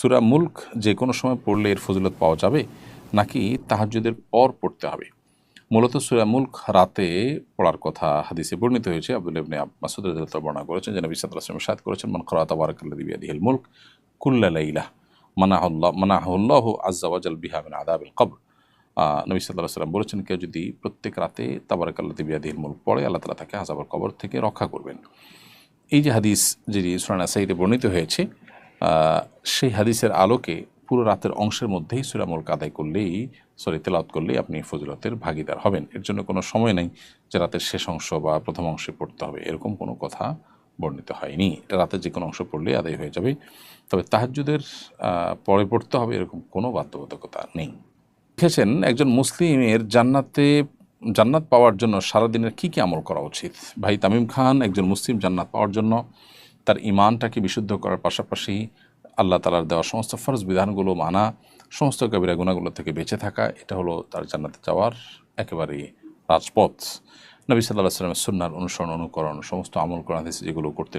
সূরা মুলক যে কোনো সময় পড়লে এর ফজিলত পাওয়া যাবে নাকি তাহাজ্জুদের পর পড়তে হবে? মূলত সূরা মুলক রাতে পড়ার কথা হাদিসে বর্ণিত হয়েছে। আব্দুল্লাহ ইবনে মাসউদ রাদিয়াল্লাহু বর্ণনা করেছেন যে নবী সাল্লাল্লাহু আলাইহি ওয়াসাল্লাম ইরশাদ করেছেন, মান ক্বারা তাবারাকাল্লাযী বিয়াদিহিল মুলক কুল্লা লাইলা মানাহুল্লাহু আযজা ওয়া জাল বিহা মিন আযাবিল কবর। নবী সাল্লাল্লাহু আলাইহি ওয়াসাল্লাম বলেছেন, কেউ যদি প্রত্যেক রাতে তাবারাকাল্লাযী বিয়াদিহিল মুলক পড়ে, আল্লাহ তাআলা তাকে আযাবের কবর থেকে রক্ষা করবেন। এই যে হাদিস যেটি সূরা নাসাঈতে বর্ণিত হয়েছে, সেই হাদিসের আলোকে পুরো রাতের অংশের মধ্যেই সূরা মুলক আদায় করলেই তেলাওয়াত করলেই আপনি ফজিলতের ভাগীদার হবেন। এর জন্য কোনো সময় নেই যে রাতের শেষ অংশ বা প্রথম অংশে পড়তে হবে, এরকম কোনো কথা বর্ণিত হয়নি। এটা রাতের যে কোনো অংশ পড়লেই আদায় হয়ে যাবে। তবে তাহাজ্জুদের পরে পড়তে হবে এরকম কোনো বাধ্যবাধকতা নেই। লিখেছেন, একজন মুসলিমের জান্নাত পাওয়ার জন্য সারাদিনের কী কী আমল করা উচিত? ভাই তামিম খান, একজন মুসলিম জান্নাত পাওয়ার জন্য তার ঈমানটাকে বিশুদ্ধ করার পাশাপাশি আল্লাহ তাআলার দেওয়া সমস্ত ফরজ বিধানগুলো মানা, সমস্ত কবিরা গুনাহগুলো থেকে বেঁচে থাকা, এটা হলো তার জান্নাতে যাওয়ার একেবারেই রাজপথ। নবী সাল্লাল্লাহু আলাইহি ওয়াসাল্লামের সুন্নাহর অনুসরণ অনুকরণ, সমস্ত আমল কোরআন হাদিসে যেগুলো করতে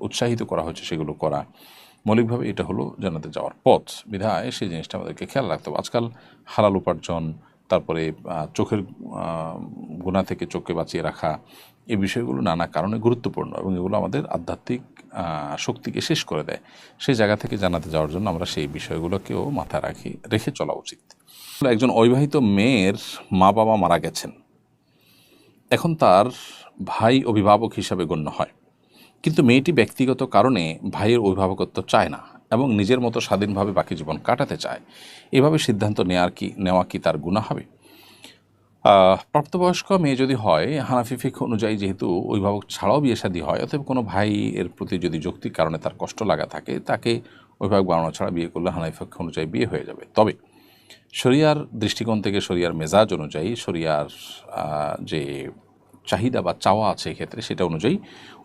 উৎসাহিত করা হয়েছে সেগুলো করা, মৌলিকভাবে এটা হলো জান্নাতে যাওয়ার পথ। বিধায় সেই জিনিসটা আমাদেরকে খেয়াল রাখতে হবে। আজকাল হালাল উপার্জন, তারপরে চোখের গুনাহ থেকে চোখকে বাঁচিয়ে রাখা, এই বিষয়গুলো নানা কারণে গুরুত্বপূর্ণ এবং এগুলো আমাদের আধ্যাত্মিক শক্তিকে শেষ করে দেয়। সেই জায়গা থেকে জান্নাতে যাওয়ার জন্য আমরা সেই বিষয়গুলোকেও মাথায় রেখে চলা উচিত। একজন অবিবাহিত মেয়ের মা বাবা মারা গেছেন, এখন তার ভাই অভিভাবক হিসাবে গণ্য হয়, কিন্তু মেয়েটি ব্যক্তিগত কারণে ভাইয়ের অভিভাবকত্ব চায় না এবং নিজের মতো স্বাধীনভাবে বাকি জীবন কাটাতে চায়। এভাবে সিদ্ধান্ত নেওয়া কি তার গুনাহ হবে? প্রাপ্তবয়স্ক মেয়ে যদি হয়, হানাফি ফিকহ অনুযায়ী যেহেতু অভিভাবক ছাড়াও বিয়ে শাদী হয়, অতএব কোনো ভাই এর প্রতি যদি যৌক্তিক কারণে তার কষ্ট লাগা থাকে, তাকে অভিভাবক বানানো ছাড়া বিয়ে করলে হানাফি ফিকহ অনুযায়ী বিয়ে হয়ে যাবে। তবে শরিয়ার দৃষ্টিকোণ থেকে, শরিয়ার মেজাজ অনুযায়ী, শরিয়ার যে চাহিদা বা চাওয়া আছে এক্ষেত্রে, সেটা অনুযায়ী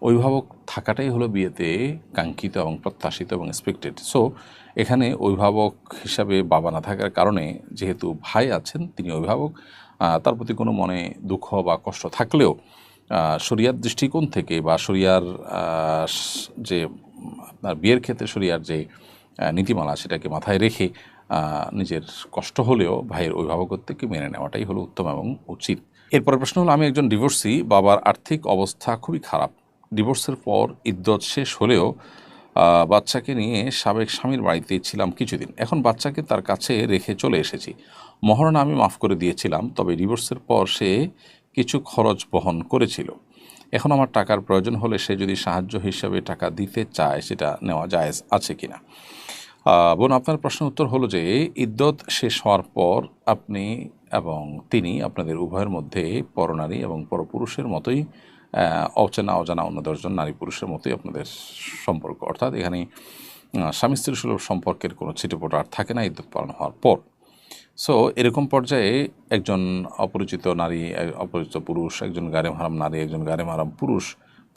অভিভাবক থাকাটাই হলো বিয়েতে কাঙ্ক্ষিত এবং প্রত্যাশিত এবং এক্সপেক্টেড। সো এখানে অভিভাবক হিসাবে বাবা না থাকার কারণে যেহেতু ভাই আছেন, তিনি অভিভাবক, তার প্রতি কোনো মনে দুঃখ বা কষ্ট থাকলেও শরিয়ার দৃষ্টিকোণ থেকে বা শরিয়ার যে আপনার বিয়ের ক্ষেত্রে শরিয়ার যে নীতিমালা, সেটাকে মাথায় রেখে নিজের কষ্ট হলেও ভাইয়ের অভিভাবকত্বকে মেনে নেওয়াটাই হলো উত্তম এবং উচিত। এরপরের প্রশ্ন হলো, আমি একজন ডিভোর্সি, বাবার আর্থিক অবস্থা খুবই খারাপ। ডিভোর্সের পর ইদ্যত শেষ হলেও বাচ্চাকে নিয়ে সাবেক স্বামীর বাড়িতে ছিলাম কিছুদিন। এখন বাচ্চাকে তার কাছে রেখে চলে এসেছি। মহারণা আমি মাফ করে দিয়েছিলাম, তবে ডিভোর্সের পর সে কিছু খরচ বহন করেছিল। এখন আমার টাকার প্রয়োজন হলে সে যদি সাহায্য হিসাবে টাকা দিতে চায়, সেটা নেওয়া জায়েজ আছে কিনা? বোন, আপনার প্রশ্নের উত্তর হলো যে ইদ্যত শেষ হওয়ার পর আপনি এবং তিনি, আপনাদের উভয়ের মধ্যে পরনারী এবং পরপুরুষের মতোই, অচেনা অজানা অন্য 10 জন নারী পুরুষের মতোই আপনাদের সম্পর্ক। অর্থাৎ এখানে স্বামী স্ত্রী সুলভ সম্পর্কের কোনো ছিটেফোঁটা আর থাকে না ইদ্যত পালন হওয়ার পর। সো এরকম পর্যায়ে একজন অপরিচিত নারী, অপরিচিত পুরুষ, একজন গারে মাহরাম নারী, একজন গারে মাহরাম পুরুষ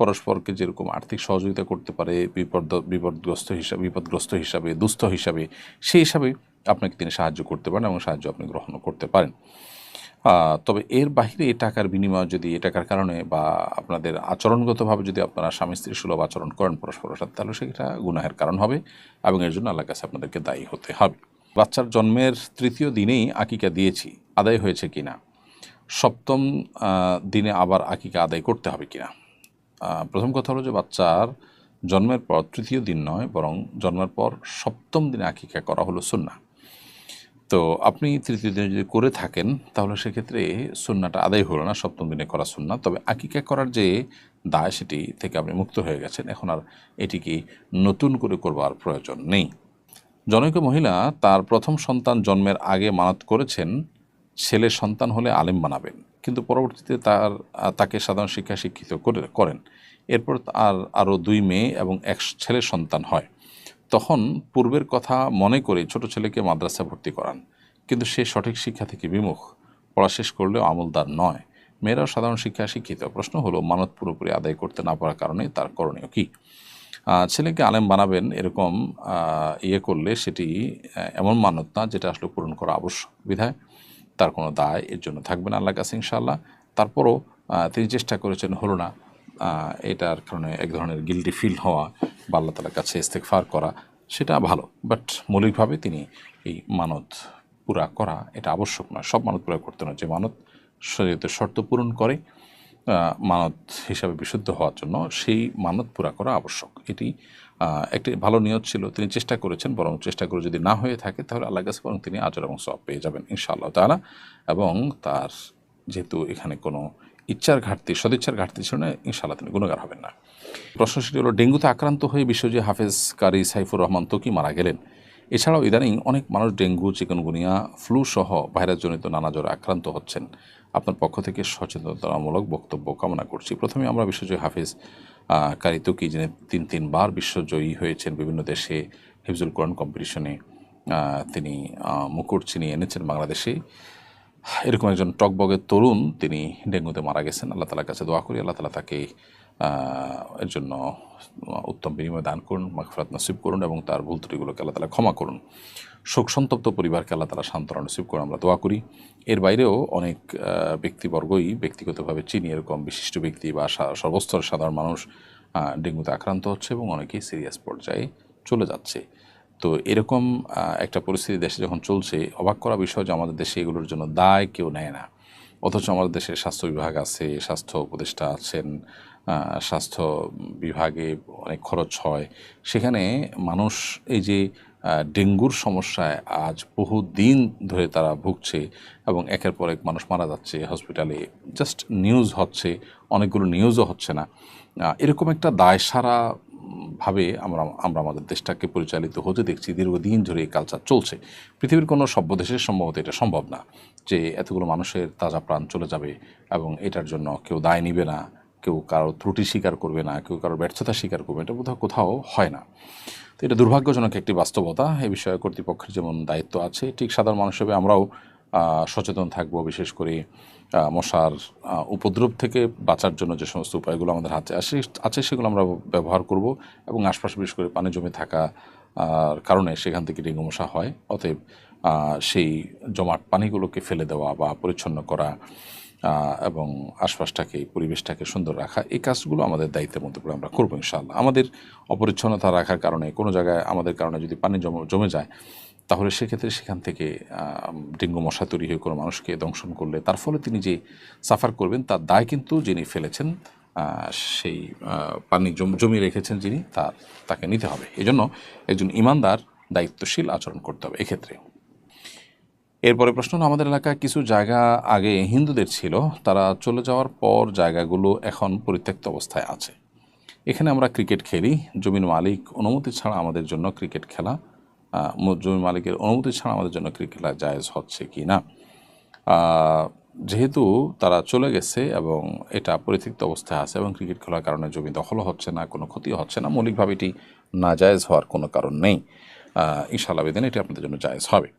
পরস্পরকে যেরকম আর্থিক সহযোগিতা করতে পারে বিপদগ্রস্ত হিসাবে, দুস্থ হিসাবে, সেই হিসাবে আপনাকে তিনি সাহায্য করতে পারেন এবং সাহায্য আপনি গ্রহণ করতে পারেন। তবে এর বাহিরে টাকার বিনিময় যদি, এ টাকার কারণে বা আপনাদের আচরণগতভাবে যদি আপনারা স্বামী স্ত্রী সুলভ আচরণ করেন পরস্পরের সাথে, তাহলে সেটা গুনাহের কারণ হবে এবং এর জন্য আল্লাহর কাছে আপনাদেরকে দায়ী হতে হবে। বাচ্চার জন্মের 3য় দিনেই আকিকা দিয়েছি, আদায় হয়েছে কিনা? 7ম দিনে আবার আকিকা আদায় করতে হবে কিনা? প্রথম কথা হলো যে বাচ্চার জন্মের পর 3য় দিন নয়, বরং জন্মের পর 7ম দিনে আকিকা করা হলো সুন্নাহ। তো আপনি 3য় দিনে যদি করে থাকেন, তাহলে সেক্ষেত্রে সুন্নাহটা আদায় হলো না, 7ম দিনে করা সুন্নাহ। তবে আকিকা করার যে দায়, সেটি থেকে আপনি মুক্ত হয়ে গেছেন। এখন আর এটিকে নতুন করে করবার প্রয়োজন নেই। জনৈক মহিলা তার প্রথম সন্তান জন্মের আগে মানত করেছেন ছেলে সন্তান হলে আলেম বানাবেন, কিন্তু পরবর্তীতে তাকে সাধারণ শিক্ষা শিক্ষিত করেন। এরপর আরও 2 মেয়ে এবং 1 ছেলে সন্তান হয়। তখন পূর্বের কথা মনে করে ছোট ছেলেকে মাদ্রাসা ভর্তি করান, কিন্তু সে সঠিক শিক্ষা থেকে বিমুখ, পড়া শেষ করলেও আমলদার নয়। মেয়েরাও সাধারণ শিক্ষা শিক্ষিত। প্রশ্ন হলো, মানত পুরোপুরি আদায় করতে না পারার কারণে তার করণীয় কী? ছেলেকে আলেম বানাবেন এরকম করলে সেটি এমন মানত না যেটা আসলে পূরণ করা আবশ্যক। বিধায় তার কোনো দায় এর জন্য থাকবে না আল্লাহর কাছে ইনশাআল্লাহ। তারপরও তিনি চেষ্টা করেছেন, হলো না, এটার কারণে এক ধরনের গিল্টি ফিল হওয়া বা আল্লাহ তাআলার কাছে ইস্তেগফার করা, সেটা ভালো, বাট মৌলিকভাবে তিনি এই মানত পুরা করা এটা আবশ্যক নয়। সব মানত পুরা করতে নয়, যে মানত শরীয়তের শর্ত পূরণ করে মানত হিসাবে বিশুদ্ধ হওয়ার জন্য সেই মানত পুরা করা আবশ্যক। এটি একটি ভালো নিয়ত ছিল, তিনি চেষ্টা করেছেন, বরং চেষ্টা করে যদি না হয়ে থাকে তাহলে আল্লাহর কাছে বরং তিনি আজর এবং সওয়াব পেয়ে যাবেন ইনশাআল্লাহ তাআলা। এবং তার যেহেতু এখানে কোনো ইচ্ছার ঘাটতি, সদিচ্ছার ঘাটতি ছিল না, ইনশাআল্লাহ তিনি গুণাগার হবেন না। প্রশ্ন সেটি হলো, ডেঙ্গুতে আক্রান্ত হয়ে বিশ্বজয়ী হাফেজ কারি সাইফুর রহমান ত্বকী মারা গেলেন। এছাড়াও ইদানিং অনেক মানুষ ডেঙ্গু, চিকনগুনিয়া, ফ্লু সহ ভাইরাসজনিত নানা জ্বরে আক্রান্ত হচ্ছেন। আপনার পক্ষ থেকে সচেতনতামূলক বক্তব্য কামনা করছি। প্রথমে আমরা বিশ্বজয়ী হাফেজ কারি ত্বকী, যিনি তিনবার বিশ্বজয়ী হয়েছেন, বিভিন্ন দেশে হিফজুল কোরআন কম্পিটিশনে তিনি মুকুট ছিনিয়ে এনেছেন বাংলাদেশে। এরকম একজন টকবগের তরুণ তিনি ডেঙ্গুতে মারা গেছেন। আল্লাহ তাআলার কাছে দোয়া করি, আল্লাহ তাআলা তাকে এর জন্য উত্তম বিনিময় দান করুন, মাগফিরাত নসিব করুন এবং তার ভুল ত্রুটিগুলোকে আল্লাহ তাআলা ক্ষমা করুন। শোক সন্তপ্ত পরিবারকে আল্লাহ তাআলা সান্ত্বনা নসিব করুন, আমরা দোয়া করি। এর বাইরেও অনেক ব্যক্তিবর্গই ব্যক্তিগতভাবে চিনি, এরকম বিশিষ্ট ব্যক্তি বা সর্বস্তরের সাধারণ মানুষ ডেঙ্গুতে আক্রান্ত হচ্ছে এবং অনেকেই সিরিয়াস পর্যায়ে চলে যাচ্ছে। তো এরকম একটা পরিস্থিতি দেশে যখন চলছে, অবাক করা বিষয় যে আমাদের দেশে এগুলোর জন্য দায় কেউ নেয় না। অথচ আমাদের দেশে স্বাস্থ্য বিভাগ আছে, স্বাস্থ্য উপদেষ্টা আছেন, স্বাস্থ্য বিভাগে অনেক খরচ হয়। সেখানে মানুষ এই যে ডেঙ্গুর সমস্যায় আজ বহু দিন ধরে তারা ভুগছে এবং একের পর এক মানুষ মারা যাচ্ছে হসপিটালে, জাস্ট নিউজ হচ্ছে, অনেকগুলো নিউজও হচ্ছে না। এরকম একটা দায়সারা ভাবে আমরা আমাদের দেশটাকে পরিচালিত হতে দেখছি। দীর্ঘদিন ধরে এই কালচার চলছে। পৃথিবীর কোনো সভ্য দেশের সম্ভবত এটা সম্ভব না যে এতগুলো মানুষের তাজা প্রাণ চলে যাবে এবং এটার জন্য কেউ দায় নিবে না, কেউ কারো ত্রুটি স্বীকার করবে না, কেউ কারো ব্যর্থতা স্বীকার করবে, এটা বোধহয় কোথাও হয় না। তো এটা দুর্ভাগ্যজনক একটি বাস্তবতা। এই বিষয়ে কর্তৃপক্ষের যেমন দায়িত্ব আছে, ঠিক সাধারণ মানুষ হিসেবে আমরাও সচেতন থাকব। বিশেষ করে মশার উপদ্রব থেকে বাঁচার জন্য যে সমস্ত উপায়গুলো আমাদের হাতে আছে সেগুলো আমরা ব্যবহার করব এবং আশপাশে বিশেষ করে পানি জমে থাকা কারণে সেখান থেকে ডেঙ্গু মশা হয়। অতএব সেই জমাট পানিগুলোকে ফেলে দেওয়া বা পরিচ্ছন্ন করা এবং আশপাশটাকে, পরিবেশটাকে সুন্দর রাখা, এই কাজগুলো আমাদের দায়িত্বের মধ্যে পড়ে আমরা করবো ইনশাআল্লাহ। আমাদের অপরিচ্ছন্নতা রাখার কারণে কোনো জায়গায় আমাদের কারণে যদি পানি জমে যায়, তাহলে সেক্ষেত্রে সেখান থেকে ডেঙ্গু মশা তৈরি হয়ে কোনো মানুষকে দংশন করলে তার ফলে তিনি যে সাফার করবেন তার দায় কিন্তু যিনি ফেলেছেন, সেই পানি জমিয়ে রেখেছেন যিনি, তাকে নিতে হবে। এই জন্য একজন ইমানদার দায়িত্বশীল আচরণ করতে হবে এক্ষেত্রে। এরপরে প্রশ্ন, আমাদের এলাকায় কিছু জায়গা আগে হিন্দুদের ছিল, তারা চলে যাওয়ার পর জায়গাগুলো এখন পরিত্যক্ত অবস্থায় আছে। এখানে আমরা ক্রিকেট খেলি, জমির মালিক অনুমতি ছাড়া আমাদের জন্য ক্রিকেট খেলা, জমির মালিকের অনুমতি ছাড়া আমাদের জন্য ক্রিকেট খেলা জায়েজ হচ্ছে কি না? যেহেতু তারা চলে গেছে এবং এটা পরিত্যক্ত অবস্থায় আছে এবং ক্রিকেট খেলার কারণে জমি দখলও হচ্ছে না, কোনো ক্ষতিও হচ্ছে না, মৌলিকভাবে এটি নাজায়েজ হওয়ার কোনো কারণ নেই। ইনশাআল্লাহ বিদিন এটি আপনাদের জন্য জায়েজ হবে।